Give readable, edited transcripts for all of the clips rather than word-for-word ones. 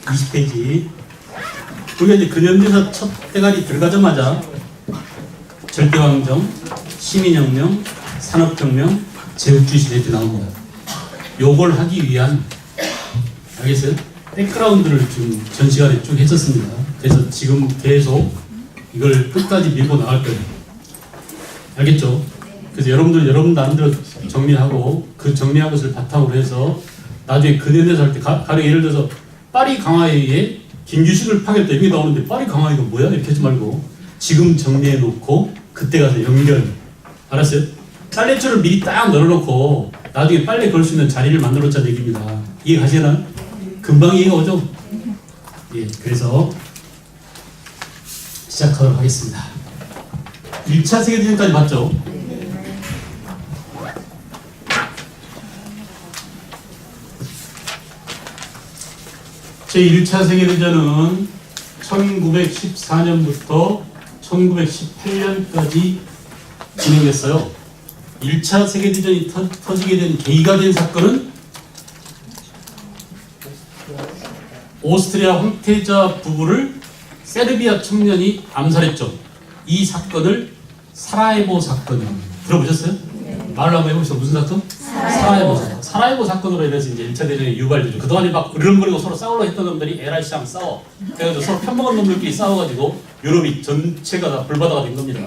20페이지. 우리가 이제 근현대사 첫 대가리 들어가자마자 절대왕정, 시민혁명, 산업혁명, 제국주의 이렇게 나옵니다. 요걸 하기 위한, 알겠어요? 백그라운드를 좀 전 시간에 쭉 했었습니다. 그래서 지금 계속 이걸 끝까지 밀고 나갈 거예요. 알겠죠? 그래서 여러분 나름대로 정리하고 그 정리한 것을 바탕으로 해서 나중에 근현대사 할 때 가령 예를 들어서 파리 강화회의에 김규식을 파겠다 이게 나오는데 파리 강화회의가 뭐야? 이렇게 하지 말고 지금 정리해 놓고 그때 가서 연결. 알았어요? 빨래줄을 미리 딱 널어놓고 나중에 빨래 걸 수 있는 자리를 만들어 놓자는 얘기입니다. 이해가시나요? 금방 이해가 오죠? 예, 그래서 시작하도록 하겠습니다. 1차 세계대전까지 봤죠? 제1차 세계대전은 1914년부터 1918년까지 진행됐어요. 1차 세계대전이 터지게 된 계기가 된 사건은 오스트리아 황태자 부부를 세르비아 청년이 암살했죠. 이 사건을 사라예보 사건이라고 들어보셨어요? 네. 말로 한번 해보시죠. 무슨 사건? 사라예보 사건. 사라예보 사건으로 인해서 이제 1차 대전이 유발되죠. 그동안에 막 으르렁거리고 서로 싸우려 했던 놈들이 에라이시랑 싸워. 그래가지고 서로 편먹은 놈들끼리 싸워가지고 유럽이 전체가 다 불바다가 된 겁니다.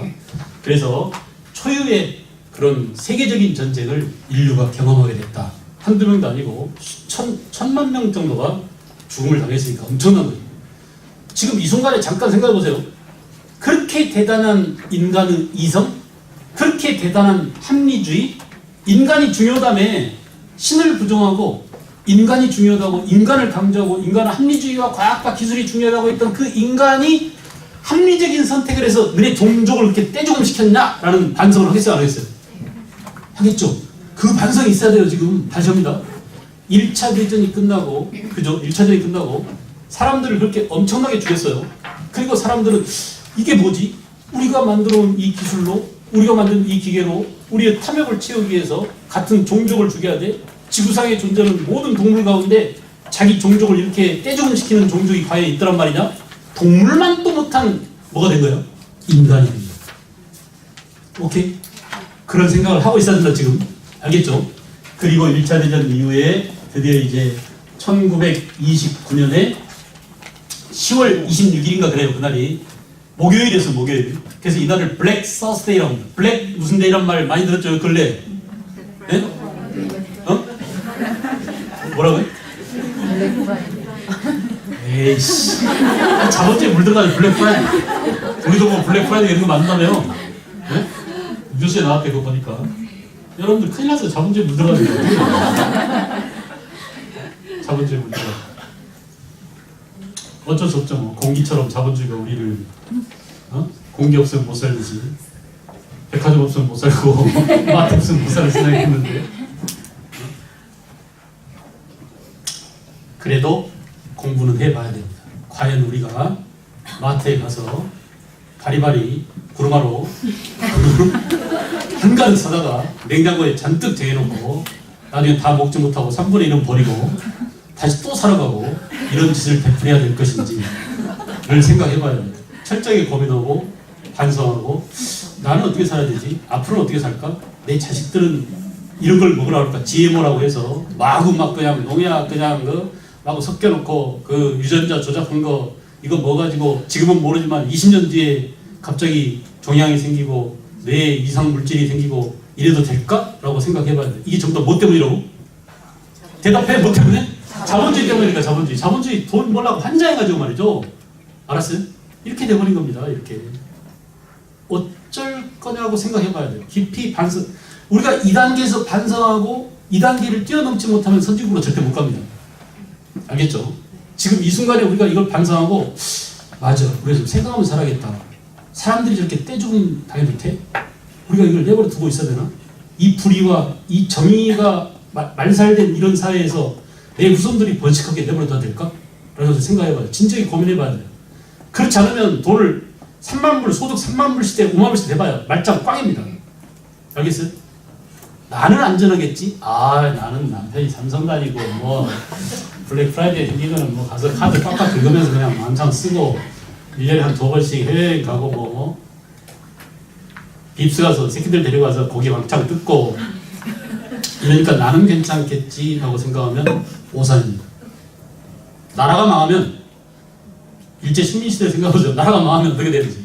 그래서 초유의 그런 세계적인 전쟁을 인류가 경험하게 됐다. 한두 명도 아니고 천만 명 정도가 죽음을 당했으니까 엄청난 거죠. 지금 이 순간에 잠깐 생각해 보세요. 그렇게 대단한 인간의 이성, 그렇게 대단한 합리주의, 인간이 중요하다며 신을 부정하고 인간이 중요하다고 인간을 강조하고 인간은 합리주의와 과학과 기술이 중요하다고 했던 그 인간이 합리적인 선택을 해서 너네 종족을 그렇게 떼죽음시켰냐라는 반성을 하겠어요, 안 하겠어요? 하겠죠. 그 반성이 있어야 돼요. 지금 다시 합니다. 1차 대전이 끝나고, 그죠? 1차 대전이 끝나고 사람들을 그렇게 엄청나게 죽였어요. 그리고 사람들은 이게 뭐지? 우리가 만들어온 이 기술로, 우리가 만든 이 기계로 우리의 탐욕을 채우기 위해서 같은 종족을 죽여야 돼? 지구상에 존재하는 모든 동물 가운데 자기 종족을 이렇게 떼죽음시키는 종족이 과연 있더란 말이냐? 동물만도 못한 뭐가 된 거예요? 인간이 된 거예요. 오케이? 그런 생각을 하고 있어야 된다 지금. 알겠죠? 그리고 1차 대전 이후에 드디어 이제 1929년에 10월 26일인가 그래요. 그날이 목요일이었어요. 목요일. 그래서 이날을 블랙 서스데이라고 합니다. 블랙 무슨 데이란 말 많이 들었죠? 근래. 네? 어? 뭐라고요? 에이씨. 자본주의 물 들어가는 블랙 프라이드. 우리도 뭐 블랙 프라이드 이런 거 만나면 네? 뉴스에 나왔대 그거 보니까. 여러분들 큰일 났어요. 자본주의 물 들어가는 거. 자본주의 물 들어가. 어쩔 수 없죠. 뭐. 공기처럼 자본주의가 우리를 공기 없으면 못 살듯이 백화점 없으면 못 살고 마트 없으면 못 살 생각이 했는데 그래도 공부는 해봐야 됩니다. 과연 우리가 마트에 가서 바리바리 구르마로 한가득 사다가 냉장고에 잔뜩 재놓고 나중에 다 먹지 못하고 3분의 1은 버리고 다시 또 사러 가고 이런 짓을 베풀어야 될 것인지를 생각해봐야 됩니다. 철저하게 고민하고 반성하고 나는 어떻게 살아야 되지? 앞으로는 어떻게 살까? 내 자식들은 이런 걸 먹으라고 할까? GMO라고 해서 마구 막 그냥 농약 그냥 마구 섞여놓고 그 유전자 조작한 거 이거 먹어가지고 지금은 모르지만 20년 뒤에 갑자기 종양이 생기고 뇌에 이상 물질이 생기고 이래도 될까? 라고 생각해봐야 돼. 이게 전부 다 뭐 때문이라고? 대답해. 뭐 때문에? 자본주의 때문이니까 자본주의. 자본주의 돈 벌라고 환장해가지고 말이죠. 알았어요? 이렇게 돼버린 겁니다. 이렇게. 어쩔 거냐고 생각해봐야 돼요. 깊이 반성. 우리가 2단계에서 반성하고 2단계를 뛰어넘지 못하면 선진국으로 절대 못 갑니다. 알겠죠? 지금 이 순간에 우리가 이걸 반성하고 맞아. 우리가 좀 생각하면 살아야겠다. 사람들이 저렇게 떼죽음 당해도 돼? 우리가 이걸 내버려 두고 있어야 되나? 이 불의와 이 정의가 말살된 이런 사회에서 내 후손들이 번식하게 내버려 둬야 될까? 라고 생각해봐요. 진지하게 고민해봐야 돼요. 그렇지 않으면 돈을 3만 불, 소득 3만 불 시대, 5만 불 시대 해봐요. 말짱 꽝입니다. 알겠어요? 나는 안전하겠지? 아, 나는 남편이 삼성 다니고, 뭐, 블랙 프라이데이 생기면은 뭐 가서 카드 빡빡 긁으면서 그냥 만창 쓰고 1년에 한 2번씩 해외여행 가고 뭐 빕스 가서 새끼들 데려가서 고기 왕창 뜯고 이러니까 나는 괜찮겠지 하고 생각하면 오산입니다. 나라가 망하면 일제 식민시대 생각하죠. 나라가 망하면 어떻게 되는지.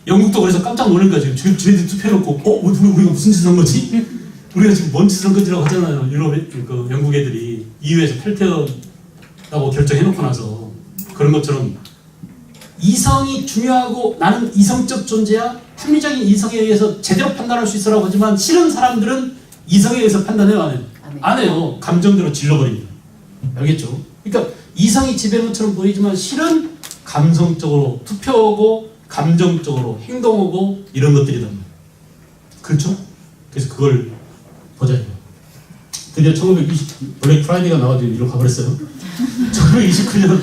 영국도 그래서 깜짝 놀란 거야. 지금 쟤네들 투표해놓고 우리가 무슨 짓을 한 거지? 우리가 지금 뭔 짓을 한 거지라고 하잖아요. 유럽 그 영국 애들이 EU에서 탈퇴하고 결정해놓고 나서 그런 것처럼 이성이 중요하고 나는 이성적 존재야 합리적인 이성에 의해서 제대로 판단할 수 있어라고 하지만 싫은 사람들은 이성에 의해서 판단해요 안 해요? 안 해요. 감정대로 질러버립니다. 알겠죠? 그러니까 이성이 지배하는 것처럼 보이지만 실은 감성적으로 투표하고 감정적으로 행동하고 이런 것들이다. 그렇죠? 그래서 그걸 보자 이거. 드디어 1920 블랙 프라이데이가 나와가지고 이리로 가버렸어요. 1929년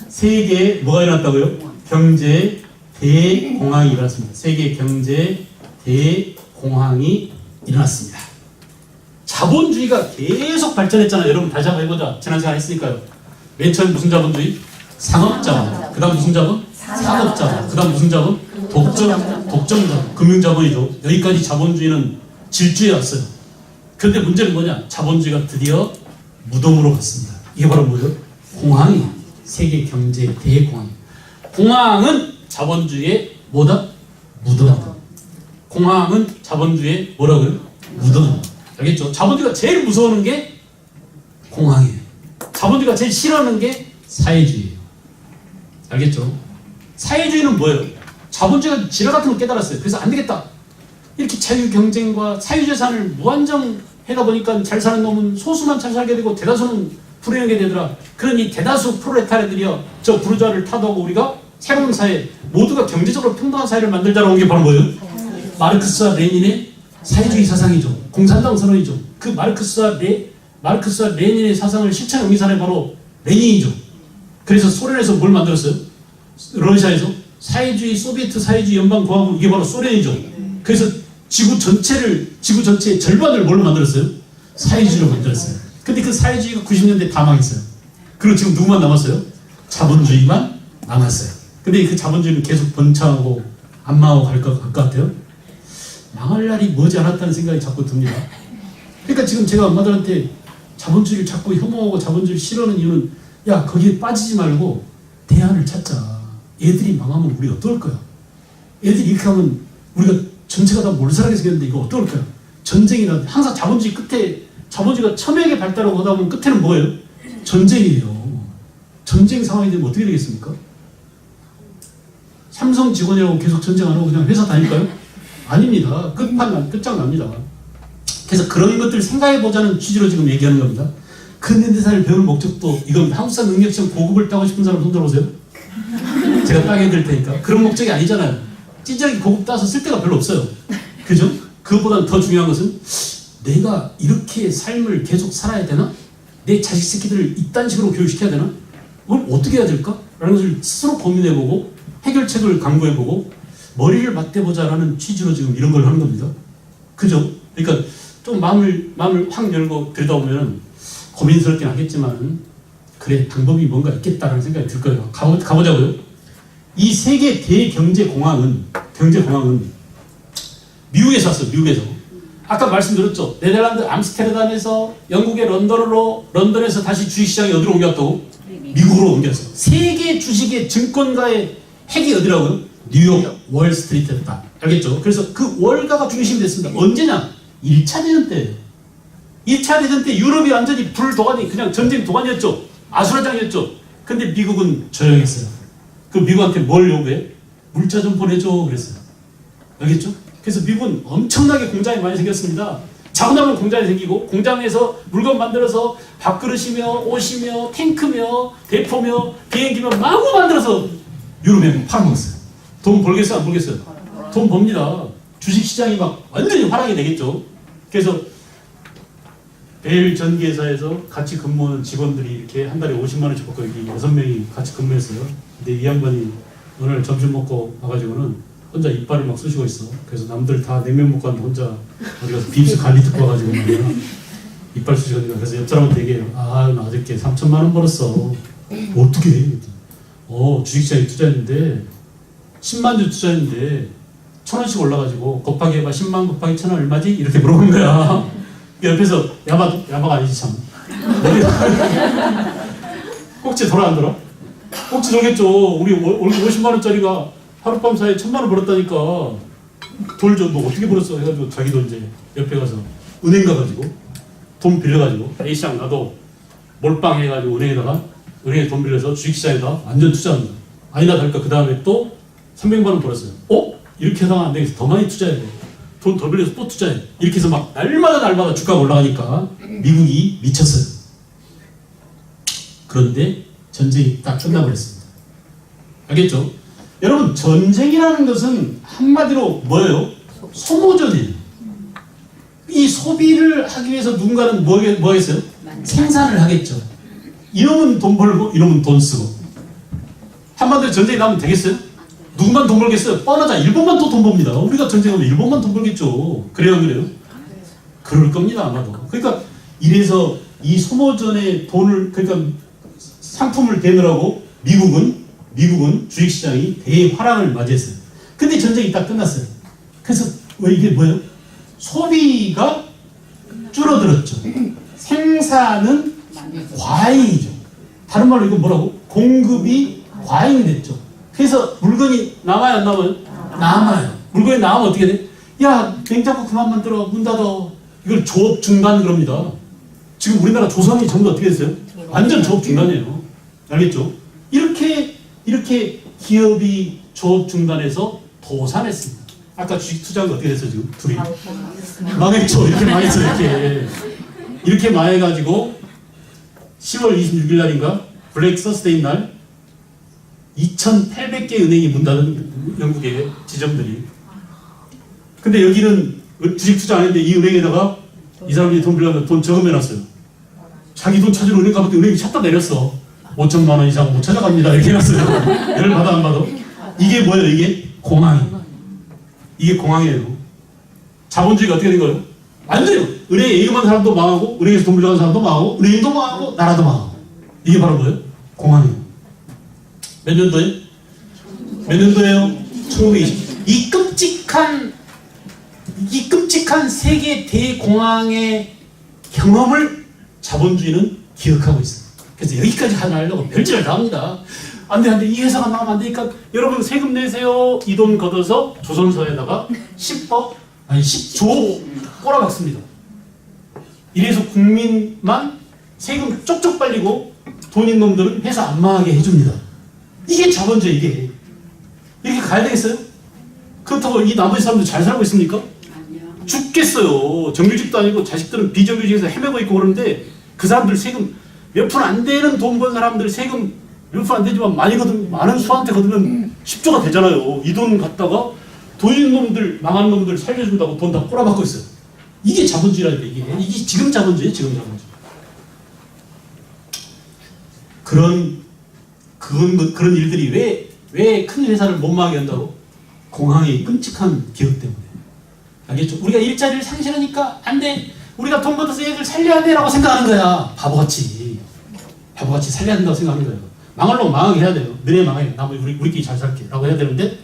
세계에 뭐가 일어났다고요? 경제 대공황이 일어났습니다. 세계 경제 대공황이 일어났습니다. 자본주의가 계속 발전했잖아요. 여러분 다시 한번 해보자. 지난 시간에 했으니까요. 맨 처음 무슨 자본주의? 상업자본. 그 다음 무슨 자본? 산업자본. 그 다음 무슨 자본? 독점자본. 금융자본이죠. 여기까지 자본주의는 질주해 왔어요. 그런데 문제는 뭐냐? 자본주의가 드디어 무덤으로 갔습니다. 이게 바로 뭐예요? 공황이 세계 경제 대공황. 공황은 자본주의의 뭐다? 무덤. 공황은 자본주의의 뭐라고요? 무덤. 알겠죠? 자본주의가 제일 무서워하는 게 공황이에요. 자본주의가 제일 싫어하는 게 사회주의예요. 알겠죠? 사회주의는 뭐예요? 자본주의가 지랄 같은 거 깨달았어요. 그래서 안 되겠다. 이렇게 자유 경쟁과 사유재산을 무한정 해다 보니까 잘 사는 놈은 소수만 잘 살게 되고 대다수는 불행하게 되더라. 그러니 대다수 프롤레타리아들이요, 저 부르주아를 타도하고 우리가 새로운 사회, 모두가 경제적으로 평등한 사회를 만들자라고 온 게 바로 뭐예요? 마르크스와 레닌의 사회주의 사상이죠. 공산당 선언이죠. 그 마르크스와 레닌의 사상을 실천 옮긴 사람이 바로 레닌이죠. 그래서 소련에서 뭘 만들었어요? 러시아에서 사회주의, 소비에트 사회주의 연방공화국, 이게 바로 소련이죠. 그래서 지구 전체의 절반을 뭘로 만들었어요? 사회주의로 만들었어요. 근데 그 사회주의가 90년대 다 망했어요. 그리고 지금 누구만 남았어요? 자본주의만 남았어요. 근데 그 자본주의는 계속 번창하고 안 망하고 갈 것 같아요. 망할 날이 머지 않았다는 생각이 자꾸 듭니다. 그러니까 지금 제가 엄마들한테 자본주의를 자꾸 혐오하고 자본주의를 싫어하는 이유는, 야, 거기에 빠지지 말고 대안을 찾자. 애들이 망하면 우리 어떨 거야? 애들이 이렇게 하면 우리가 전체가 다 몰살하게 생겼는데 이거 어떨 거야? 전쟁이나 항상 자본주의 끝에, 자본주의가 첨예하게 발달하고 하다 보면 끝에는 뭐예요? 전쟁이에요. 전쟁 상황이 되면 어떻게 되겠습니까? 삼성 직원이라고 계속 전쟁 안 하고 그냥 회사 다닐까요? 아닙니다. 끝장납니다. 그래서 그런 것들을 생각해보자는 취지로 지금 얘기하는 겁니다. 근현대사를 배우는 목적도 이건 한국사 능력시험 고급을 따고 싶은 사람 손 들어보세요. 제가 따게 해드릴 테니까. 그런 목적이 아니잖아요. 찌질하게 고급 따서 쓸 데가 별로 없어요. 그죠? 그것보다 더 중요한 것은 내가 이렇게 삶을 계속 살아야 되나? 내 자식 새끼들을 이딴 식으로 교육시켜야 되나? 그걸 어떻게 해야 될까? 라는 것을 스스로 고민해보고 해결책을 강구해보고 머리를 맞대보자라는 취지로 지금 이런 걸 하는 겁니다. 그죠? 그러니까 좀 마음을 확 열고 들여다보면 고민스럽긴 하겠지만 그래, 방법이 뭔가 있겠다라는 생각이 들 거예요. 가보자고요. 이 세계 대경제공황은 미국에서 왔어요. 미국에서. 아까 말씀드렸죠. 네덜란드 암스테르담에서 영국의 런던에서 다시 주식시장이 어디로 옮겨왔다고? 미국으로 옮겼어요. 세계 주식의 증권가의 핵이 어디라고요? 뉴욕 월스트리트였다. 알겠죠? 그래서 그 월가가 중심이 됐습니다. 언제냐? 1차 대전 때예요. 1차 대전 때 유럽이 완전히 불도가니 그냥 전쟁 도가니였죠. 아수라장이었죠. 근데 미국은 조용했어요. 그 미국한테 뭘 요구해? 물자 좀 보내줘 그랬어요. 알겠죠? 그래서 미국은 엄청나게 공장이 많이 생겼습니다. 자원하면 공장이 생기고 공장에서 물건 만들어서 밥그릇이며 옷이며 탱크며 대포며 비행기며 마구 만들어서 유럽에 팔아먹었어요. 돈 벌겠어요? 안 벌겠어요? 돈 법니다. 주식시장이 막 완전히 활황이 되겠죠. 그래서 벨 전기회사에서 같이 근무하는 직원들이 이렇게 한 달에 50만 원씩 받고 여기 6명이 같이 근무했어요. 근데 이 양반이 오늘 점심 먹고 와가지고는 혼자 이빨을 막 쑤시고 있어. 그래서 남들 다 냉면 먹고 왔는데 혼자 어디 가서 빔스 관리 듣고 와가지고 말이야. 이빨 쑤시거든요. 그래서 옆 사람한테 얘기해요. 아, 나 어저께 3천만 원 벌었어. 어떻게 해? 주식시장에 투자했는데 10만 주 투자했는데 1,000원씩 올라가지고 곱하기 해봐. 10만 곱하기 1,000원 얼마지? 이렇게 물어보는 거야. 옆에서 야마가 아니지 참. 꼭지 돌아 안 돌아? 꼭지 돌겠죠. 우리 월급 50만 원짜리가 하룻밤 사이에 1,000만 원 벌었다니까. 돌 줘. 너 어떻게 벌었어? 해가지고 자기도 이제 옆에 가서 은행 가가지고 돈 빌려가지고 A시장 나도 몰빵 해가지고 은행에 돈 빌려서 주식시장에다 완전 투자합니다. 아니나 다를까 그 다음에 또 300만 원 벌었어요. 이렇게 해서는 안 되겠어. 더 많이 투자해야 돼. 돈 더 빌려서 또 투자해. 이렇게 해서 막 날마다 주가가 올라가니까 미국이 미쳤어요. 그런데 전쟁이 딱 끝나버렸습니다. 알겠죠? 여러분, 전쟁이라는 것은 한마디로 뭐예요? 소모전이에요. 이 소비를 하기 위해서 누군가는 뭐 했어요? 생산을 하겠죠. 이놈은 돈 벌고 이놈은 돈 쓰고. 한마디로 전쟁이 나면 되겠어요? 누구만 돈 벌겠어요? 뻔하자. 일본만 또 돈 법니다. 우리가 전쟁하면 일본만 돈 벌겠죠. 그래요, 안 그래요? 그럴 겁니다, 아마도. 그러니까 이래서 이 소모전에 그러니까 상품을 대느라고 미국은 주식시장이 대화랑을 맞이했어요. 근데 전쟁이 딱 끝났어요. 그래서 이게 뭐예요? 소비가 줄어들었죠. 생산은 과잉이죠. 다른 말로 이거 뭐라고? 공급이 과잉됐죠. 그래서 물건이 남아요, 안 남아요? 남아요. 물건이 남으면 어떻게 돼? 야, 냉장고 그만 만들어. 문 닫아. 이걸 조업 중단 그럽니다. 지금 우리나라 조선이 전부 어떻게 됐어요? 완전 조업 중단이에요. 알겠죠? 이렇게 기업이 조업 중단해서 도산했습니다. 아까 주식 투자한 거 어떻게 됐어 지금? 둘이 망했죠. 이렇게 망했어. 이렇게 망해가지고 10월 26일 날인가 블랙 서스데이 날 2,800개 은행이 문 닫은 영국의 지점들이. 근데 여기는 주식 투자 안 했는데 이 은행에다가 이 사람들이 돈 빌려서 돈 저금해놨어요. 자기 돈 찾으러 은행 가봤더니 은행이 쳤다 내렸어. 5천만 원 이상 못 찾아갑니다. 이렇게 해놨어요. 얘를 받아 안 받아? 이게 뭐예요? 이게 공황이에요. 이게 공황이에요. 자본주의가 어떻게 된 거예요? 완전히요. 은행에 예금한 사람도 망하고 은행에서 돈 빌려간 사람도 망하고 은행도 망하고 나라도 망하고. 이게 바로 뭐예요? 공황이에요. 몇 년도에? 몇 년도에요? 1920. 이 끔찍한 세계 대공황의 경험을 자본주의는 기억하고 있어요. 그래서 여기까지 하려고 별짓을 다 합니다. 안 돼. 이 회사가 나가면 안 되니까 여러분 세금 내세요. 이 돈 걷어서 조선사에다가 10조 꼬라박습니다. 이래서 국민만 세금 쪽쪽 빨리고 돈 있는 놈들은 회사 안 망하게 해줍니다. 이게 자본주의 이게. 이렇게 가야 되겠어요? 그렇다고 이 나머지 사람들 잘 살고 있습니까? 아니요. 죽겠어요. 정규직도 아니고 자식들은 비정규직에서 헤매고 있고 그러는데 그 사람들 세금 몇 푼 안 되는 돈 번 사람들 세금 몇 푼 안 되지만 많은 수한테 거두면 10조가 되잖아요. 이 돈 갖다가 돈 있는 놈들, 망한 놈들 살려준다고 돈 다 꼬라박고 있어요. 이게 자본주의라니까 이게 지금 자본주의예요. 지금 자본주의. 그런 일들이 왜 큰 회사를 못 망하게 한다고? 공황의 끔찍한 기억 때문에. 알겠죠? 우리가 일자리를 상실하니까 안 돼. 우리가 돈 걷어서 얘들 살려야 돼 라고 생각하는 거야. 바보같이 살려야 된다고 생각하는 거예요. 망할 놈 망하게 해야 돼요. 너네 망해. 나 우리끼리 잘 살게 라고 해야 되는데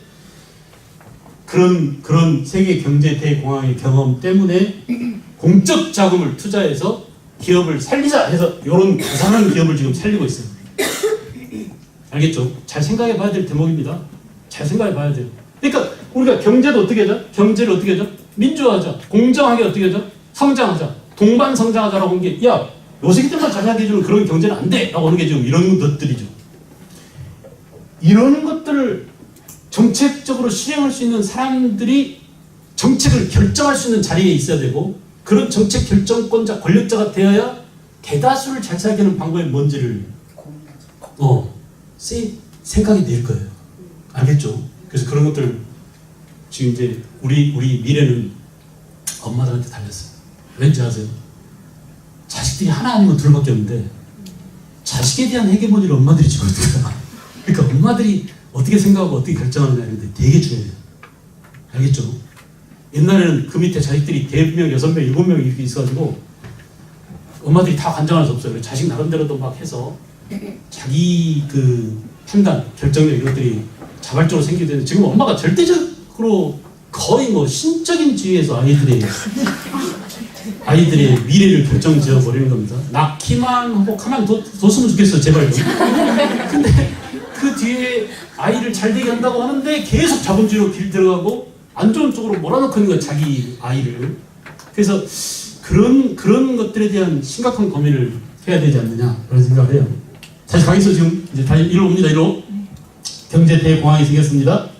그런 세계 경제 대공황의 경험 때문에 공적 자금을 투자해서 기업을 살리자 해서 이런 부상한 기업을 지금 살리고 있어요. 알겠죠? 잘 생각해 봐야 될 대목입니다. 잘 생각해 봐야 돼요. 그러니까 우리가 경제도 어떻게 하자? 경제를 어떻게 하자? 민주화하자. 공정하게 어떻게 하자? 성장하자. 동반 성장하자라고 하는 게 야, 요 새끼들만 잘 살게 해주는 그런 경제는 안 돼! 라고 하는 게 지금 이런 것들이죠. 이런 것들을 정책적으로 실행할 수 있는 사람들이 정책을 결정할 수 있는 자리에 있어야 되고 그런 정책 결정권자, 권력자가 되어야 대다수를 잘 살게 하는 방법이 뭔지를 생각이 낼 거예요. 알겠죠? 그래서 그런 것들 지금 이제 우리 미래는 엄마들한테 달렸어요. 왠지 아세요? 자식들이 하나 아니면 둘밖에 없는데 자식에 대한 헤게모니를 엄마들이 지거든요. 그러니까 엄마들이 어떻게 생각하고 어떻게 결정하느냐 이런 데 되게 중요해요. 알겠죠? 옛날에는 그 밑에 자식들이 4명, 6명, 7명 이렇게 있어가지고 엄마들이 다 관장할 수 없어요. 자식 나름대로도 막 해서 자기 그 판단, 결정력 이런 것들이 자발적으로 생기게 되는데 지금 엄마가 절대적으로 거의 뭐 신적인 지위에서 아이들의 미래를 결정지어 버리는 겁니다. 낳기만 하고 가만 뒀으면 좋겠어요, 제발 좀. 근데 그 뒤에 아이를 잘 되게 한다고 하는데 계속 자본주의로 길 들어가고 안 좋은 쪽으로 몰아넣고 있는 거예요, 자기 아이를. 그래서 그런 것들에 대한 심각한 고민을 해야 되지 않느냐 그런 생각을 해요. 다시 가겠어. 지금 이제 다시 이리로 옵니다. 이리로. 경제 대공황이 생겼습니다.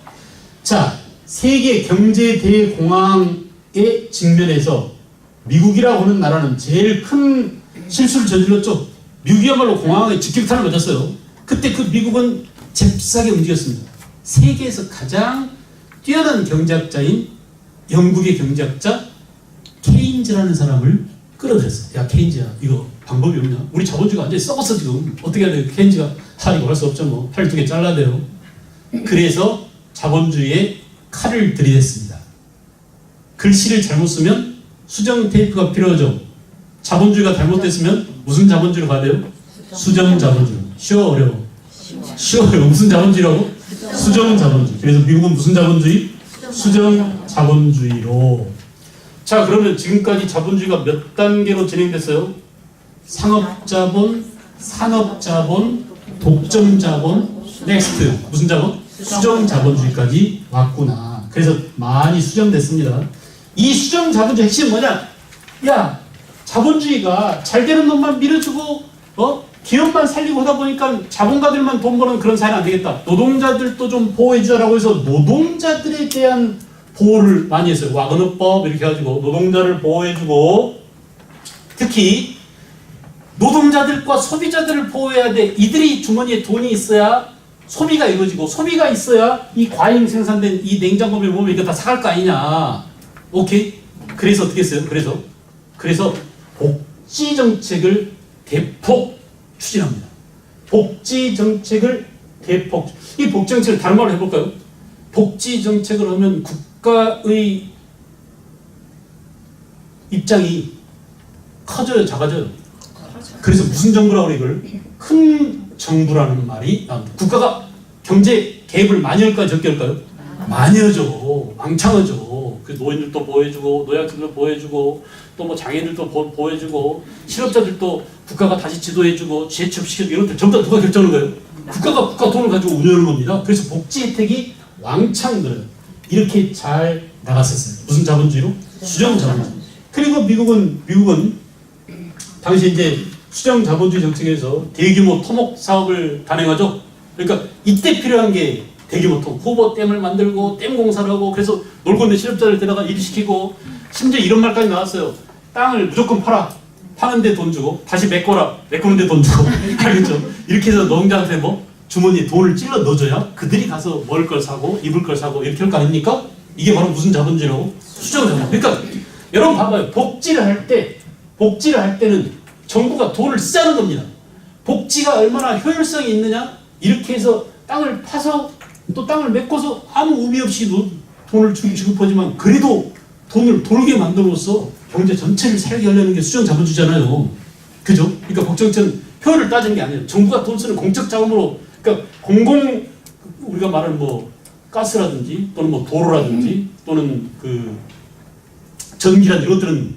자, 세계 경제 대공황의 직면에서 미국이라고 하는 나라는 제일 큰 실수를 저질렀죠. 미국이야말로 공황의 직격탄을 맞았어요. 그때 그 미국은 잽싸게 움직였습니다. 세계에서 가장 뛰어난 경제학자인 영국의 경제학자 케인즈라는 사람을 끌어들였어요. 야, 케인즈야, 이거 방법이 없냐? 우리 자본주의가 완전히 썩었어 지금. 어떻게 해야 돼요? 케인즈가 이거 할 수 없죠. 뭐 팔 2개 잘라야 돼요. 그래서 자본주의에 칼을 들이댔습니다. 글씨를 잘못 쓰면 수정 테이프가 필요하죠. 자본주의가 잘못됐으면 무슨 자본주의로 가야 돼요? 수정 자본주의. 쉬워 어려워? 쉬워요. 무슨 자본주의라고? 수정 자본주의. 그래서 미국은 무슨 자본주의? 수정 자본주의로. 자, 그러면 지금까지 자본주의가 몇 단계로 진행됐어요? 상업자본, 산업자본, 독점자본, 넥스트. 무슨 자본? 수정자본주의까지 왔구나. 그래서 많이 수정됐습니다. 이 수정자본주의 핵심은 뭐냐? 야, 자본주의가 잘 되는 놈만 밀어주고 기업만 살리고 하다 보니까 자본가들만 돈 버는 그런 사회는 안 되겠다. 노동자들도 좀 보호해주자라고 해서 노동자들에 대한 보호를 많이 했어요. 와그너법 이렇게 해가지고 노동자를 보호해주고, 특히 노동자들과 소비자들을 보호해야 돼. 이들이 주머니에 돈이 있어야 소비가 이루어지고, 소비가 있어야 이 과잉 생산된 이 냉장고에 보면 이거 다 사갈 거 아니냐. 오케이? 그래서 어떻게 했어요? 그래서 복지 정책을 대폭 추진합니다. 복지 정책을 대폭. 이 복지 정책을 다른 말로 해볼까요? 복지 정책을 하면 국가의 입장이 커져요, 작아져요? 그래서 무슨 정부라고 그래, 이걸? 큰 정부라는 말이 나옵니다. 국가가 경제 개입을 많이 할까요, 적게 할까요? 많이 하죠. 왕창 하죠. 그 노인들도 보호해주고, 노약자들도 보호해주고, 또 뭐 장애인들도 보호해주고, 실업자들도 국가가 다시 지도해주고, 재취업시키고, 이런 것들 전부 다 누가 결정하는 거예요? 국가가 국가 돈을 가지고 운영하는 겁니다. 그래서 복지 혜택이 왕창 늘어요. 이렇게 잘 나갔었어요. 무슨 자본주의로? 수정 자본주의. 그리고 미국은 당시 이제 수정 자본주의 정책에서 대규모 토목 사업을 단행하죠. 그러니까 이때 필요한 게 대규모 토목, 후보댐을 만들고 댐 공사를 하고, 그래서 놀고 있는 실업자를 데려가 일시키고, 심지어 이런 말까지 나왔어요. 땅을 무조건 팔아. 파는데 돈 주고 다시 메꿔라. 메꾸는데 돈 주고. 알겠죠? 이렇게 해서 농자한테 뭐 주머니에 돈을 찔러 넣어줘야 그들이 가서 먹을 걸 사고 입을 걸 사고 이렇게 할 거 아닙니까? 이게 바로 무슨 자본주의라고? 수정 자본주의. 그러니까 여러분 봐봐요. 복지를 할 때는 정부가 돈을 쓰자는 겁니다. 복지가 얼마나 효율성이 있느냐? 이렇게 해서 땅을 파서 또 땅을 메꿔서 아무 의미 없이 돈을 지급하지만 그래도 돈을 돌게 만들어서 경제 전체를 살게 하려는 게 수정 자본주의잖아요. 그죠? 그러니까 복지정책은 효율을 따지는 게 아니에요. 정부가 돈 쓰는 공적 자금으로, 그러니까 우리가 말하는 뭐 가스라든지 또는 뭐 도로라든지 또는 그 전기라든지 이런 것들은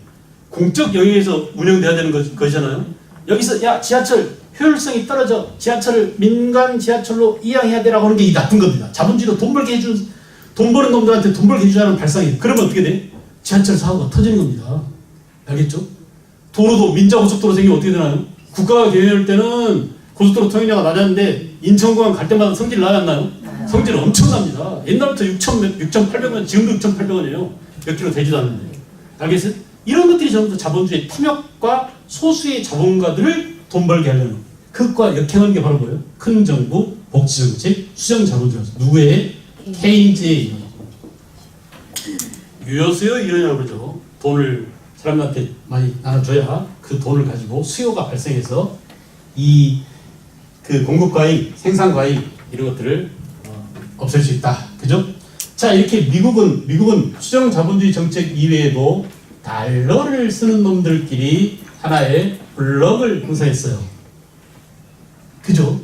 공적 영역에서 운영돼야 되는 것이잖아요. 여기서 야, 지하철 효율성이 떨어져, 지하철을 민간 지하철로 이양해야 되라고 하는 게 이 나쁜 겁니다. 자본주의로 돈 버는 놈들한테 돈 벌게 해주자는 발상이에요. 그러면 어떻게 돼? 지하철 사고가 터지는 겁니다. 알겠죠? 도로도 민자고속도로 생기면 어떻게 되나요? 국가가 계획할 때는 고속도로 통행량가 낮았는데 인천공항 갈 때마다 성질 나지 않나요? 성질 엄청납니다. 옛날부터 6,800원, 지금도 6,800원이에요. 몇 킬로 되지도 않는데. 알겠어요? 이런 것들이 전부 다 자본주의 탐욕과 소수의 자본가들을 돈 벌게 하려는, 그것과 역행하는 게 바로 뭐예요? 큰 정부, 복지정책, 수정자본주의. 누구의? 케인즈의 유효수요 이러냐고 그러죠. 돈을 사람한테 많이 나눠줘야 그 돈을 가지고 수요가 발생해서 그 공급 과잉, 생산 과잉 이런 것들을 없앨 수 있다. 그죠? 자, 이렇게 미국은 수정 자본주의 정책 이외에도 달러를 쓰는 놈들끼리 하나의 블럭을 형성했어요. 그죠?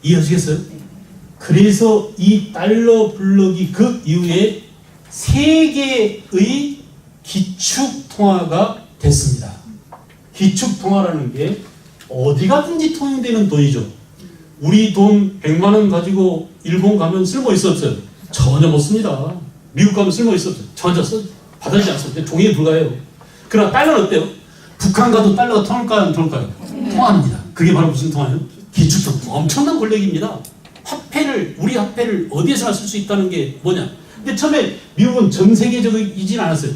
이해하시겠어요? 그래서 이 달러 블럭이 그 이후에 세계의 기축통화가 됐습니다. 기축통화라는 게 어디 가든지 통용되는 돈이죠. 우리 돈 100만 원 가지고 일본 가면 쓸모 있어 없어요? 전혀 못 씁니다. 미국 가면 쓸모 있어 없어요? 전혀 받아들이지 않습니다. 종이에 불과해요. 그러나 달러는 어때요? 북한 가도 달러가 통할까요? 안 통할까요? 통합니다. 그게 바로 무슨 통화예요? 기축통화. 엄청난 권력입니다. 우리 화폐를 어디에서나 쓸 수 있다는 게 뭐냐? 근데 처음에 미국은 전 세계적이진 않았어요.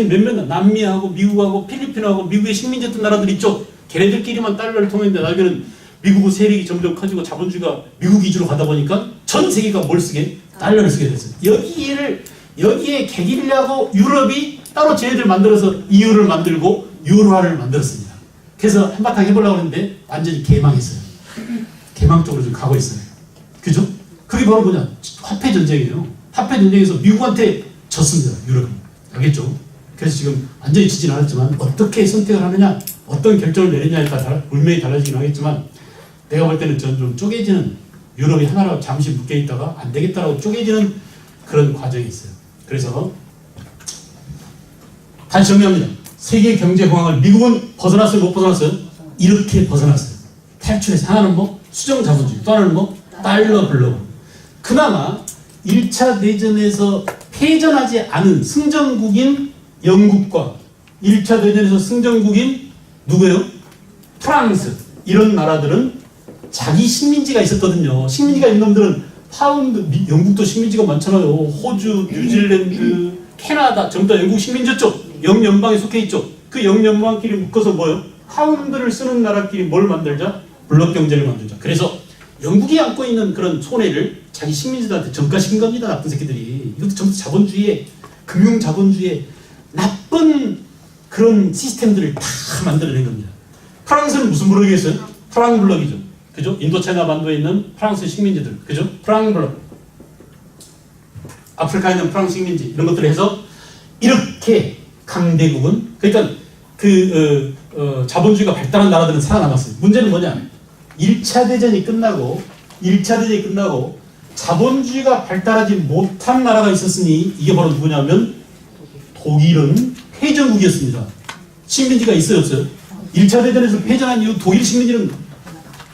몇몇 남미하고 미국하고 필리핀하고 미국의 식민지였던 나라들 있죠. 걔네들끼리만 달러를 통했는데 나중에는 미국의 세력이 점점 커지고 자본주의가 미국 위주로 가다 보니까 전 세계가 뭘 쓰게? 달러를 쓰게 됐어요. 여기에 개기려고 유럽이 따로 쟤네들 만들어서 EU를 만들고 유로화를 만들었습니다. 그래서 한바탕 해보려고 했는데 완전히 개망했어요. 개망 쪽으로 좀 가고 있어요. 그죠? 그게 바로 뭐냐? 화폐 전쟁이에요. 화폐 전쟁에서 미국한테 졌습니다. 유럽이. 알겠죠? 그래서 지금 완전히 지진 않았지만 어떻게 선택을 하느냐, 어떤 결정을 내리냐에 따라 운명이 달라지긴 하겠지만 내가 볼 때는 전 좀 쪼개지는, 유럽이 하나로 잠시 묶여 있다가 안 되겠다라고 쪼개지는 그런 과정이 있어요. 그래서 다시 정리합니다. 세계 경제 공황을 미국은 벗어났어요? 못 벗어났어요? 이렇게 벗어났어요. 탈출해서. 하나는 뭐? 수정 자본주의. 또 하나는 뭐? 달러 블록. 그나마 1차 대전에서 패전하지 않은 승전국인 영국과 1차 대전에서 승전국인 누구예요? 프랑스. 이런 나라들은 자기 식민지가 있었거든요. 식민지가 있는 놈들은 파운드, 영국도 식민지가 많잖아요. 호주, 뉴질랜드, 캐나다 전부 다 영국 식민지였죠. 영연방에 속해 있죠. 그 영연방끼리 묶어서 뭐예요? 파운드를 쓰는 나라끼리 뭘 만들자? 블록 경제를 만들자. 그래서 영국이 안고 있는 그런 손해를 자기 식민지들한테 전가시킨 겁니다. 나쁜 새끼들이. 이것도 전부 자본주의의, 금융 자본주의의 나쁜 그런 시스템들을 다 만들어낸 겁니다. 프랑스는 무슨 블록이겠어요? 프랑 블록이죠. 그죠? 인도차이나 반도에 있는 프랑스 식민지들. 그죠? 프랑 블록. 아프리카에 있는 프랑스 식민지. 이런 것들을 해서 이렇게 강대국은, 그러니까 자본주의가 발달한 나라들은 살아남았어요. 문제는 뭐냐? 1차 대전이 끝나고 자본주의가 발달하지 못한 나라가 있었으니 이게 바로 누구냐면 독일은 패전국이었습니다. 식민지가 있어요, 없어요? 1차 대전에서 패전한 이후 독일 식민지는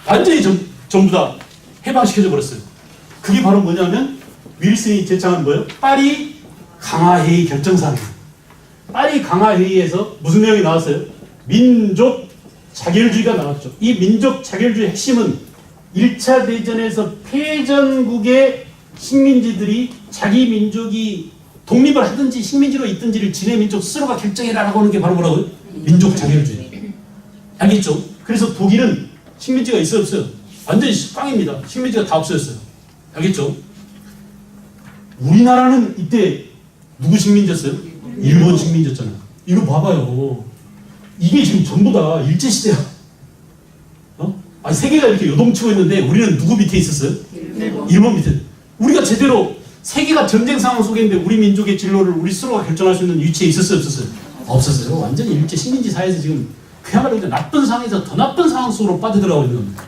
완전히 전부 다 해방시켜져 버렸어요. 그게 바로 뭐냐면 윌슨이 제창한 뭐예요? 파리 강화회의 결정사항이에요. 파리 강화회의에서 무슨 내용이 나왔어요? 민족 자결주의가 나왔죠. 이 민족 자결주의 핵심은 1차 대전에서 패전국의 식민지들이 자기 민족이 독립을 하든지 식민지로 있든지를 지네 민족 스스로가 결정해라라고 하는 게 바로 뭐라고요? 민족 자결주의. 알겠죠? 그래서 독일은 식민지가 있어요, 없어요? 완전히 꽝입니다. 식민지가 다 없어졌어요. 알겠죠? 우리나라는 이때 누구 식민지였어요? 일본 식민지였잖아요. 이거 봐봐요. 이게 지금 전부 다 일제시대야. 세계가 이렇게 요동치고 있는데 우리는 누구 밑에 있었어요? 일본 밑에. 우리가 제대로 세계가 전쟁 상황 속에 있는데 우리 민족의 진로를 우리 스스로가 결정할 수 있는 위치에 있었어요, 없었어요? 없었어요. 완전히 일제 식민지 사회에서 지금 그야말로 나쁜 상황에서 더 나쁜 상황 속으로 빠져들어가고 있는 겁니다.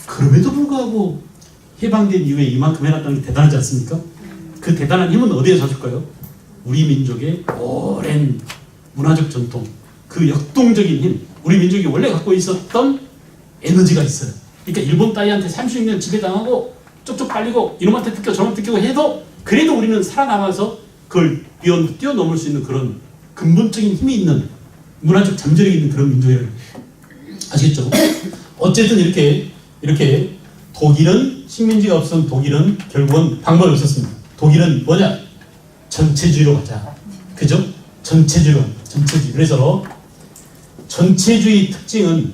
그럼에도 불구하고 해방된 이후에 이만큼 해놨다는 게 대단하지 않습니까? 그 대단한 힘은 어디에 젖을까요? 우리 민족의 오랜 문화적 전통, 그 역동적인 힘, 우리 민족이 원래 갖고 있었던 에너지가 있어요. 그러니까 일본 따위한테 36년 지배당하고 쪽쪽 빨리고 이놈한테 뜯겨 저놈 뜯기고 해도 그래도 우리는 살아남아서 그걸 뛰어넘을 수 있는 그런 근본적인 힘이 있는 문화적 잠재력이 있는 그런 민족이에요. 아시겠죠? 어쨌든 이렇게 독일은 식민지가 없었던 독일은 결국은 방법이 없었습니다. 독일은 뭐냐? 전체주의로 가자. 그죠? 전체주의로. 그래서 전체주의 특징은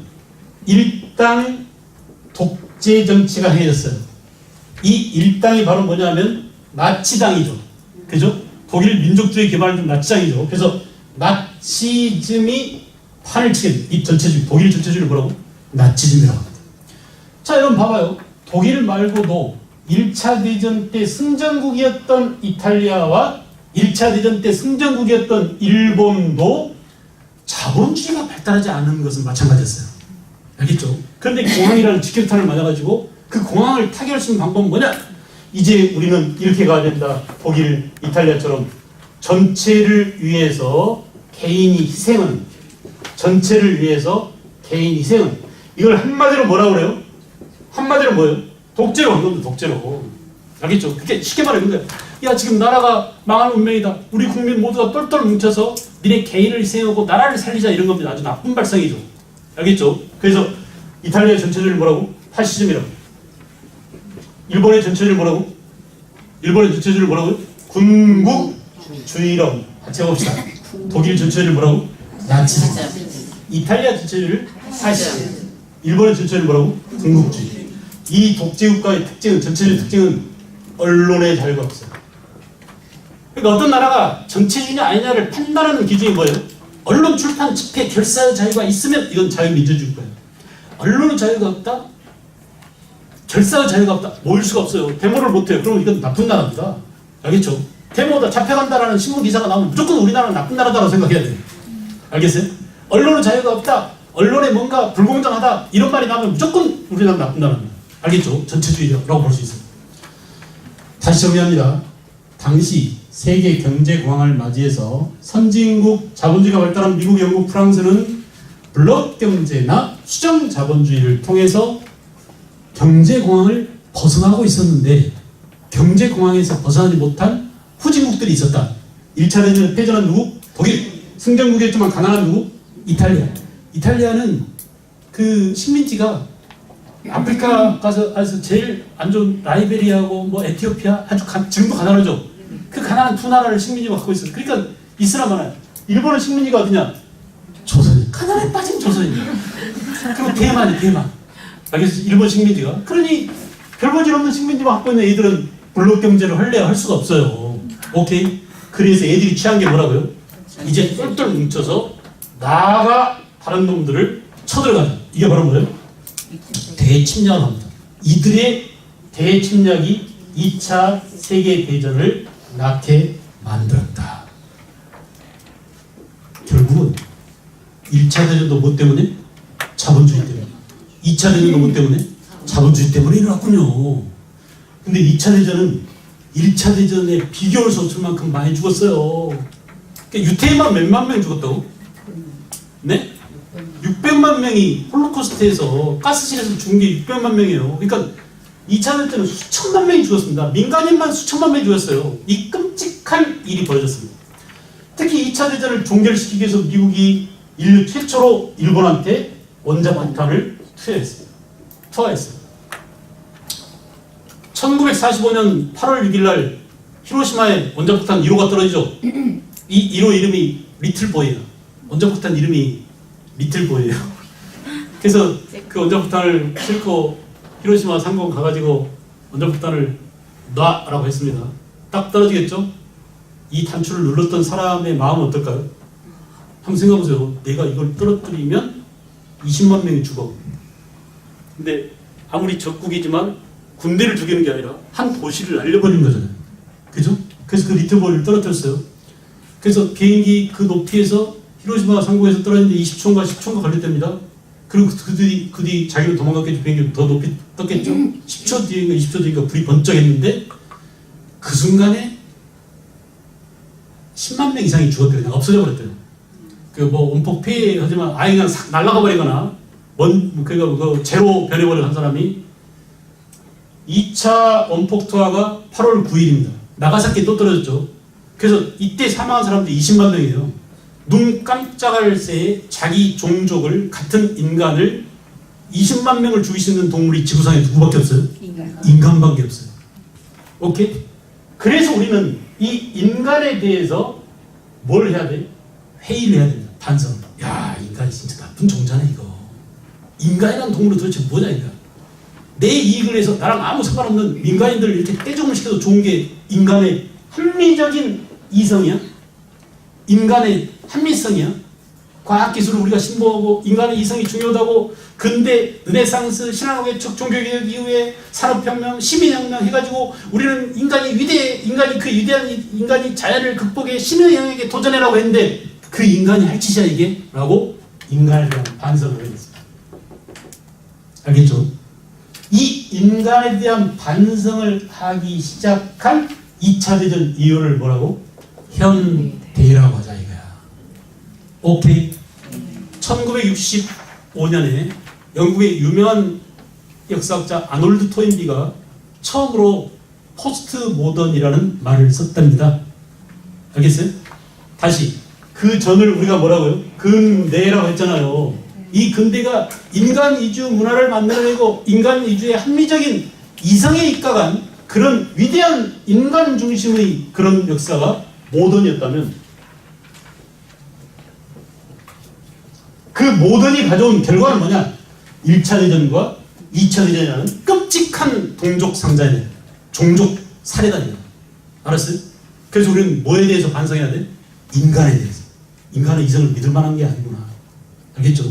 일당 독재 정치가 해졌어요. 이 일당이 바로 뭐냐면 나치당이죠. 그죠? 독일 민족주의 개발은 나치당이죠. 그래서 나치즘이 판을 치게 돼요. 이 전체주의, 독일 전체주의를 뭐라고? 나치즘이라고 합니다. 자, 여러분 봐봐요. 독일 말고도 1차 대전 때 승전국이었던 이탈리아와 1차 대전 때 승전국이었던 일본도 자본주의가 발달하지 않은 것은 마찬가지였어요. 알겠죠? 그런데 공항이라는 직격탄을 맞아가지고 그 공항을 타결할 수 있는 방법은 뭐냐? 이제 우리는 이렇게 가야 된다. 독일, 이탈리아처럼 전체를 위해서 개인이 희생은, 전체를 위해서 개인 희생은, 이걸 한마디로 뭐라고 그래요? 한마디로 뭐예요? 독재로 한 겁니다. 독재로. 알겠죠? 그게 쉽게 말하는 거예요. 야, 지금 나라가 망할 운명이다. 우리 국민 모두가 똘똘 뭉쳐서 니네 개인을 희생하고 나라를 살리자, 이런 겁니다. 아주 나쁜 발상이죠. 알겠죠? 그래서 이탈리아 전체주의를 뭐라고? 파시즘이라고. 일본의 전체주의를 뭐라고? 일본의 전체주의를 뭐라고요? 군국주의라고. 같이 해봅시다. 독일 전체주의를 뭐라고? 나치즘. 이탈리아 전체주의를 파시즘. 일본의 전체주의를 뭐라고? 군국주의. 이 독재국가의 특징은, 전체주의 특징은 언론의 자유가 없어요. 그러니까 어떤 나라가 전체주의냐 아니냐를 판단하는 기준이 뭐예요? 언론 출판, 집회, 결사의 자유가 있으면 이건 자유민주주의국가예요. 언론의 자유가 없다? 결사의 자유가 없다? 모일 수가 없어요. 데모를 못해요. 그러면 이건 나쁜 나라입니다. 알겠죠? 데모다 잡혀간다라는 신문 기사가 나오면 무조건 우리나라는 나쁜 나라다라고 생각해야 돼요. 알겠어요? 언론의 자유가 없다, 언론에 뭔가 불공정하다, 이런 말이 나오면 무조건 우리나라는 나쁜 나라입니다. 알겠죠? 전체주의라고 볼 수 있어요. 다시 정리합니다. 당시 세계 경제 공황을 맞이해서 선진국 자본주의가 발달한 미국, 영국, 프랑스는 블록 경제나 수정 자본주의를 통해서 경제 공황을 벗어나고 있었는데, 경제 공황에서 벗어나지 못한 후진국들이 있었다. 1차 대전 패전한 누구? 독일. 승전국이었지만 가난한 누구? 이탈리아. 이탈리아는 그 식민지가 아프리카 가서 제일 안 좋은 라이베리아하고 뭐 에티오피아, 아주 지금도 가난하죠. 그 가난한 두 나라를 식민지가 갖고 있어요. 그러니까 이스라엘 많아요. 일본은 식민지가 어디냐? 조선이. 가난에 빠진 조선이에요. 그리고 대만이, 대만. 알겠어? 일본 식민지가. 그러니 별 볼 일 없는 식민지만 갖고 있는 애들은 블록 경제를 할래야 할 수가 없어요. 오케이? 그래서 애들이 취한 게 뭐라고요? 이제 똘똘 뭉쳐서 나가 다른 놈들을 쳐들어가자. 이게 바로 뭐예요? 대침략을 합니다. 이들의 대침략이 2차 세계대전을 낳게 만들었다. 결국은 1차 대전도 뭐 때문에? 자본주의 때문에. 2차 대전도 뭐 때문에? 자본주의 때문에 일어났군요. 근데 2차 대전은 1차 대전에 비교할 수 없을 만큼 많이 죽었어요. 그러니까 유태인만 몇만 명 죽었다고? 네? 600만 명이 홀로코스트에서 가스실에서 죽은 게 600만 명이에요. 그러니까 2차 대전 때는 수천만 명이 죽었습니다. 민간인만 수천만 명이 죽었어요. 이 끔찍한 일이 벌어졌습니다. 특히 2차 대전을 종결시키기 위해서 미국이 인류 최초로 일본한테 원자폭탄을 투하했어요. 1945년 8월 6일 날 히로시마에 원자폭탄 1호가 떨어지죠. 이 1호 이름이 리틀보이예요. 원자폭탄 이름이 리틀보이예요. 그래서 그 원자폭탄을 싣고 히로시마 상공 가가지고 원자폭탄을 놔라고 했습니다. 딱 떨어지겠죠? 이 단추를 눌렀던 사람의 마음은 어떨까요? 한번 생각해보세요. 내가 이걸 떨어뜨리면 20만 명이 죽어. 근데 아무리 적국이지만 군대를 죽이는 게 아니라 한 도시를 날려버리는 거잖아요. 그죠? 그래서 그 리틀보이를 떨어뜨렸어요. 그래서 비행기 그 높이에서 히로시마 상공에서 떨어지는데 20초인가 10초인가 걸렸답니다. 그리고 그 뒤 자기는 도망갔겠죠. 비행기를 더 높이 떴겠죠. 10초 뒤인가 20초 뒤인가 불이 번쩍했는데 그 순간에 10만 명 이상이 죽었대요. 그냥 없어져 버렸대요. 그 뭐 원폭 폐하지만 아예 그냥 싹 날아가 버리거나 그러니까 그 제로 변해버린 한 사람이 2차 원폭 투하가 8월 9일입니다. 나가사키에 또 떨어졌죠. 그래서 이때 사망한 사람들이 20만 명이에요. 눈 깜짝할 새에 자기 종족을, 같은 인간을 20만 명을 죽일 수 있는 동물이 지구상에 누구밖에 없어요? 인간밖에 없어요. 오케이? 그래서 우리는 이 인간에 대해서 뭘 해야 돼? 회의를 해야 됩니다. 반성. 야, 인간이 진짜 나쁜 종자네 이거. 인간이란 동물은 도대체 뭐냐 이거. 내 이익을 위해서 나랑 아무 상관없는 민간인들을 이렇게 떼종을 시켜서 좋은 게 인간의 합리적인 이성이야? 인간의 합리성이야? 과학기술을 우리가 신봉하고 인간의 이성이 중요하다고 근대, 르네상스, 신화의 종교개혁 이후에 산업혁명, 시민혁명 해가지고 우리는 인간이 그 위대한 인간이 자연을 극복해 신의 영역에 도전해라고 했는데 그 인간이 할 짓이야 이게? 라고 인간에 대한 반성을 하게 됐습니다. 알겠죠? 이 인간에 대한 반성을 하기 시작한 2차 대전 이유를 뭐라고? 현대라고 하자 이거야. 오케이? 1965년에 영국의 유명한 역사학자 아놀드 토인비가 처음으로 포스트 모던이라는 말을 썼답니다. 알겠어요? 다시 그 전을 우리가 뭐라고요? 근대라고 했잖아요. 이 근대가 인간 이주 문화를 만들어내고 인간 이주의 합리적인 이성에 입각한 그런 위대한 인간 중심의 그런 역사가 모던이었다면 그 모던이 가져온 결과는 뭐냐? 1차 대전과 2차 대전이라는 끔찍한 동족 상자에 종족 살해단이다. 알았어요? 그래서 우리는 뭐에 대해서 반성해야 돼? 인간에 대해서. 인간의 이성을 믿을 만한 게 아니구나. 알겠죠?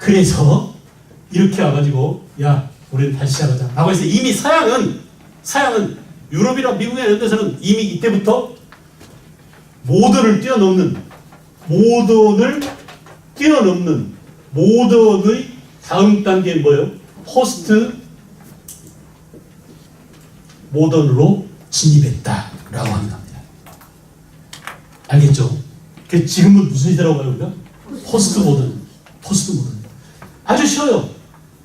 그래서 이렇게 와가지고 야 우리는 다시 시작하자 라고 해서 이미 서양은 유럽이나 미국이나 이런 데서는 이미 이때부터 모던을 뛰어넘는 모던의 다음 단계는 뭐예요? 포스트 모던으로 진입했다라고 하는 겁니다. 알겠죠? 그 지금은 무슨 시대라고 봐요 우리가? 포스트 모던. 아주 쉬워요.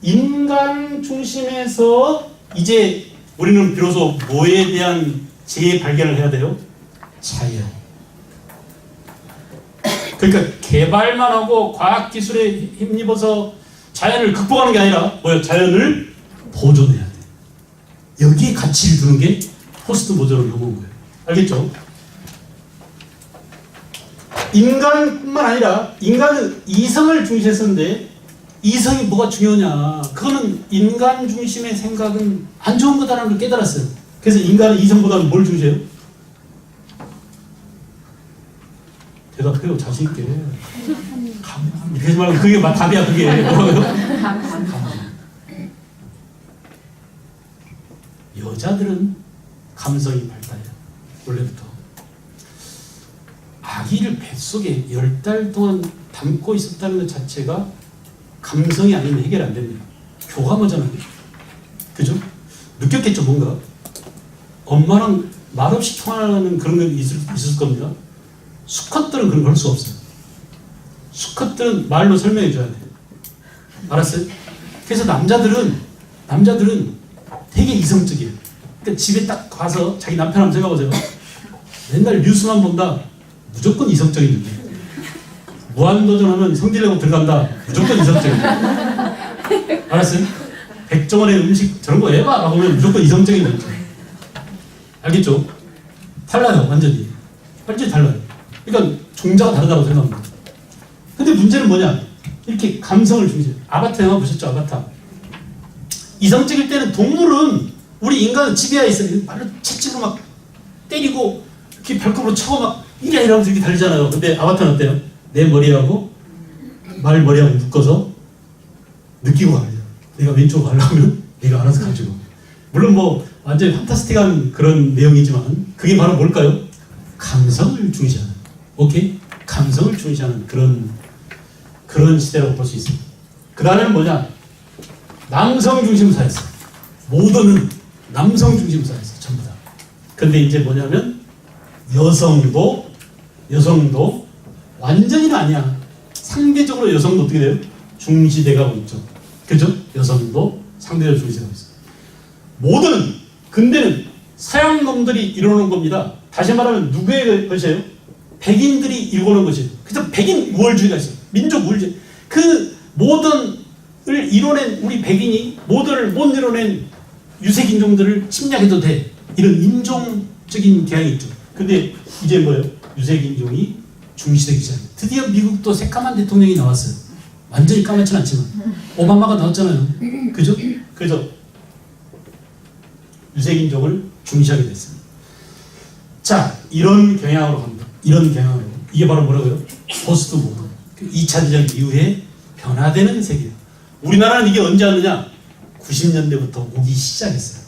인간 중심에서 이제 우리는 비로소 뭐에 대한 재발견을 해야 돼요? 자연. 그러니까 개발만 하고 과학기술에 힘입어서 자연을 극복하는 게 아니라 뭐예요? 자연을 보존해야 돼. 여기에 가치를 두는 게 포스트 모던으로 넘어온 거예요. 알겠죠? 인간뿐만 아니라 인간은 이성을 중시했었는데 이성이 뭐가 중요하냐? 그거는 인간 중심의 생각은 안 좋은 거다라는 걸 깨달았어요. 그래서 인간은 이성보다는 뭘 중시해요? 대답해요. 자신 있게. 이렇게 하지 말고 그게 답이야. 그게 뭐라고요? 여자들은 감성이 발달해요. 원래부터. 아기를 뱃속에 10달 동안 담고 있었다는 것 자체가 감성이 아니면 해결 안 됩니다. 교감하잖아요. 그죠? 느꼈겠죠, 뭔가? 엄마랑 말없이 통화하는 그런 게 있을 겁니다. 수컷들은 그런 걸 할 수 없어요. 수컷들은 말로 설명해 줘야 돼요. 알았어요? 그래서 남자들은 되게 이성적이에요. 그러니까 집에 딱 가서 자기 남편 한번 생각해보세요. 맨날 뉴스만 본다. 무조건 이성적인 느낌. 무한도전하면 성질내고 들어간다. 무조건 이성적인 느낌. 알았어요? 백종원의 음식 저런 거 해봐 라고 하면 무조건 이성적인 느낌. 알겠죠? 달라요. 완전히 달라요. 그러니까 종자가 다르다고 생각합니다. 근데 문제는 뭐냐? 이렇게 감성을 중시해요. 아바타 영화 보셨죠? 아바타. 이성적일 때는 동물은 우리 인간은 지배하에 있어요. 말로 채찍으로 막 때리고 이렇게 발톱으로 차고 막 이게 이러면서 이렇게 달리잖아요. 근데 아바타는 어때요? 내 머리하고 말 머리하고 묶어서 느끼고 가요. 내가 왼쪽으로 가려면 내가 알아서 가지고. 물론 뭐 완전히 판타스틱한 그런 내용이지만 그게 바로 뭘까요? 감성을 중시하는. 오케이? 감성을 중시하는 그런 시대라고 볼 수 있습니다. 그 다음에는 뭐냐? 남성 중심 사회였어. 모던은 남성 중심 사회였어. 전부 다. 근데 이제 뭐냐면 여성도 완전히는 아니야. 상대적으로 여성도 어떻게 돼요? 중시돼가고 있죠. 그죠? 여성도 상대적으로 중시되고 있어요. 모든 근대는 서양 놈들이 이뤄놓은 겁니다. 다시 말하면 누구의 것이에요? 백인들이 이루어놓은 것이에요. 그래서 백인 우월주의가 있어요. 민족 우월주의. 그 모던을 이뤄낸 우리 백인이 모던을 못 이뤄낸 유색인종들을 침략해도 돼. 이런 인종적인 경향이 있죠. 근데 이제 뭐예요? 유색인종이 중시되기 시작해요. 드디어 미국도 새까만 대통령이 나왔어요. 완전히 까맣진 않지만 오바마가 나왔잖아요. 그죠? 그래서 유색인종을 중시하게 됐습니다. 자, 이런 경향으로 갑니다. 이런 경향으로. 이게 바로 뭐라고요? 포스트 모던. 2차 대전 이후에 변화되는 세계예요. 우리나라는 이게 언제 왔느냐? 90년대부터 오기 시작했어요.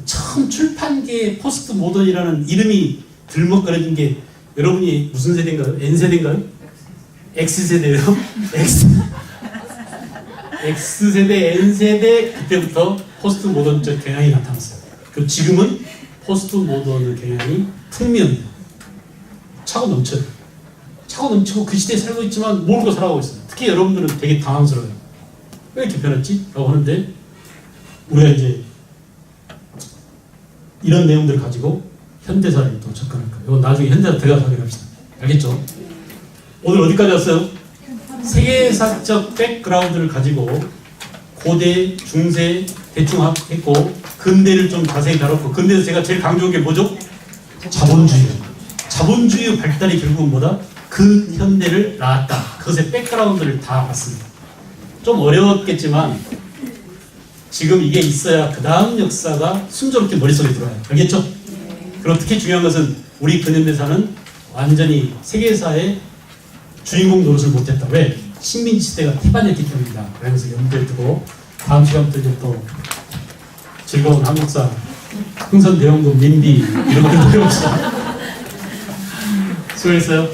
처음 출판계에 포스트 모던이라는 이름이 들먹거려진 게 여러분이 무슨 세대인가요? N세대인가요? X세대요. X세대, N세대 그때부터 포스트 모던적 경향이 나타났어요. 그리고 지금은 포스트 모던 경향이 풍미합니다. 차고 넘쳐요. 차고 넘치고 그 시대에 살고 있지만 모르고 살아가고 있어요. 특히 여러분들은 되게 당황스러워요. 왜 이렇게 변했지? 라고 하는데 우리가 이제 이런 내용들을 가지고 현대사에 또 접근할 거예요. 이건 나중에 현대사 들어가서 확인합시다. 알겠죠? 오늘 어디까지 왔어요? 세계사적 백그라운드를 가지고 고대, 중세 대충 했고 근대를 좀 자세히 다뤘고 근대에서 제가 제일 강조한 게 뭐죠? 자본주의. 자본주의 발달이 결국은 뭐다? 그 현대를 낳았다. 그것의 백그라운드를 다 봤습니다. 좀 어려웠겠지만 지금 이게 있어야 그 다음 역사가 순조롭게 머릿속에 들어와요. 알겠죠? 그리고 특히 중요한 것은 우리 근현대사는 완전히 세계사의 주인공 노릇을 못했다. 왜? 식민지 시대가 태반이었기 때문이다. 그래서 염두에 두고 다음 시간부터 이제 또 즐거운 한국사, 흥선대원군 민비 이런 것들 배웁시다. 수고했어요.